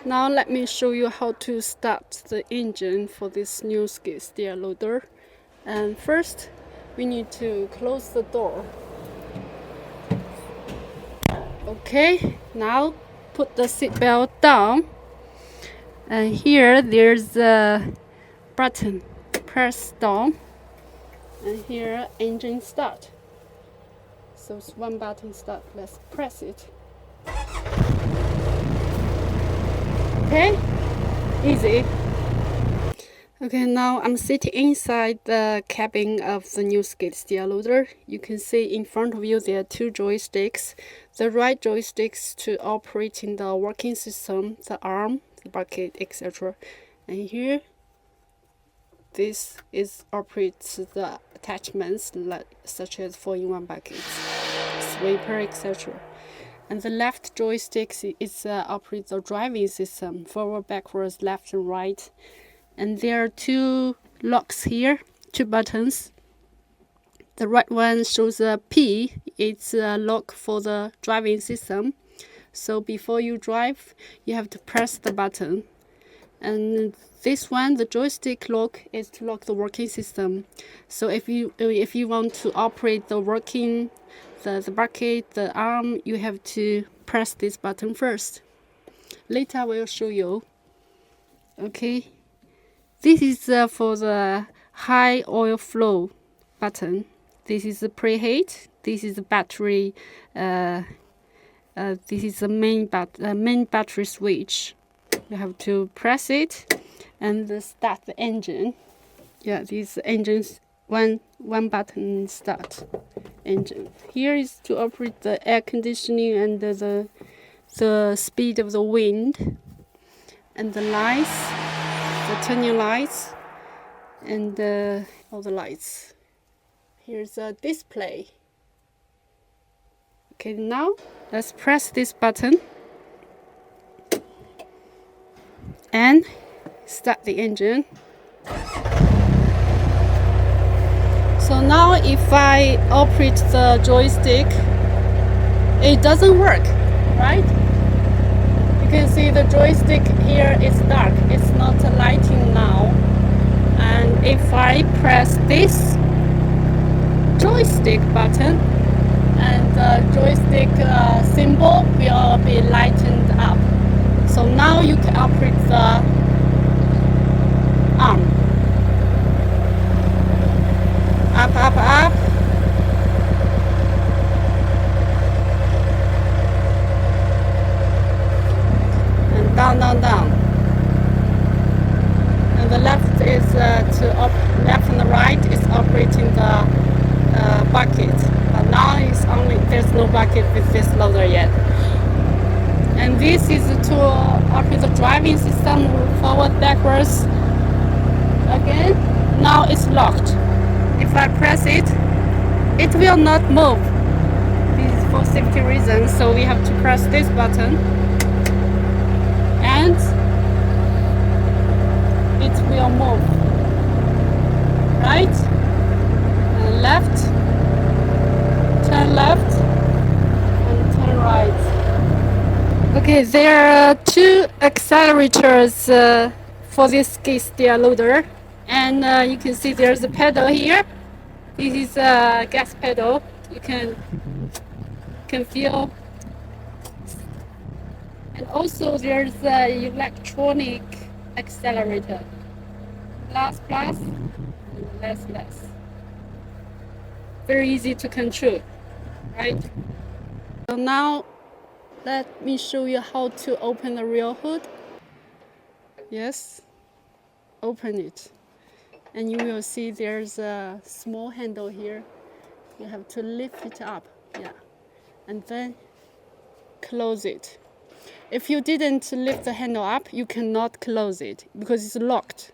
Now let me show you how to start the engine for this new skid steer loader. And first we need to close the door. Okay, now put the seat belt down. And here there's a button. Press down. And here engine start. So it's one button start. Let's press it. Okay, easy. Okay, now I'm sitting inside the cabin of the new skid steer loader. You can see in front of you there are two joysticks. The right joysticks to operating the working system, the arm, the bucket, etc. And here, this is operates the attachments such as 4-in-1 buckets, sweeper, etc. And the left joystick is operates the driving system, forward, backwards, left and right. And there are two locks here, two buttons. The right one shows a P. It's a lock for the driving system. So before you drive, you have to press the button. And this one, the joystick lock, is to lock the working system. So if you want to operate the working, the bucket, the arm, you have to press this button first. Later I will show you. Okay. This is for the high oil flow button. This is the preheat. This is the battery. This is the main battery switch. You have to press it and start the engine. Yeah, these engines one button start engine. Here is to operate the air conditioning and the speed of the wind and the lights. The turning lights and all the lights. Here's a display. Okay, now let's press this button and start the engine. So now if I operate the joystick, it doesn't work, right? You can see the joystick here is dark. It's not lighting now. And if I press this joystick button, and the joystick symbol will be lightened up. So now you can operate the arm. Up, up, up. Down, down, down. And the left is left and the right is operating the bucket. But now it's only there's no bucket with this loader yet. And this is to operate the driving system forward, backwards. Again, now it's locked. If I press it, it will not move. This is for safety reasons, so we have to press this button. And it will move, right, and left, turn left, and turn right. Okay, there are two accelerators for this skid steer loader, and you can see there's a pedal here. This is a gas pedal. You can feel. And also there's an electronic accelerator. Plus, plus, and less, less. Very easy to control, right? So now let me show you how to open the rear hood. Yes, open it. And you will see there's a small handle here. You have to lift it up, yeah. And then close it. If you didn't lift the handle up, you cannot close it because it's locked.